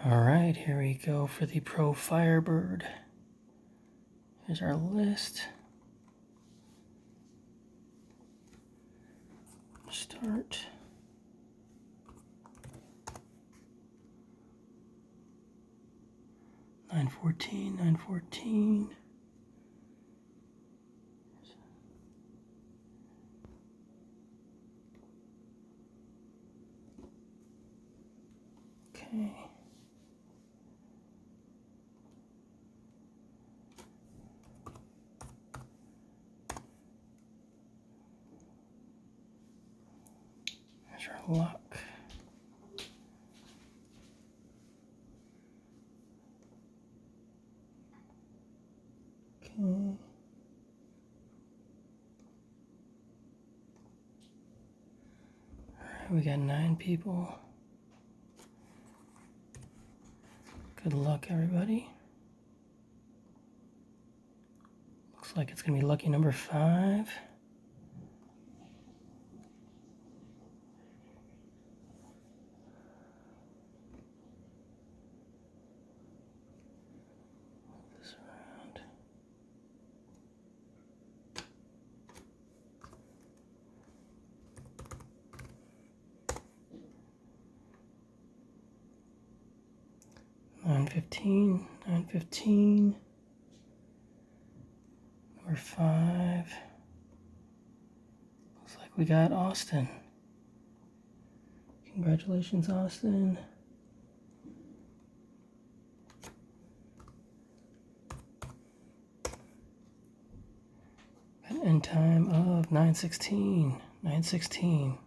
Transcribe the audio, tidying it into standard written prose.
All right, here we go for the Pro Firebird. Here's our list. Start. $9.14, $9.14. Okay. There's our luck. Okay. All right, we got 9 people. Good luck, everybody. Looks like it's gonna be lucky number 5. This around. $9.15. Number 5. Looks like we got Austin. Congratulations, Austin. An end time of 9:16. 9:16.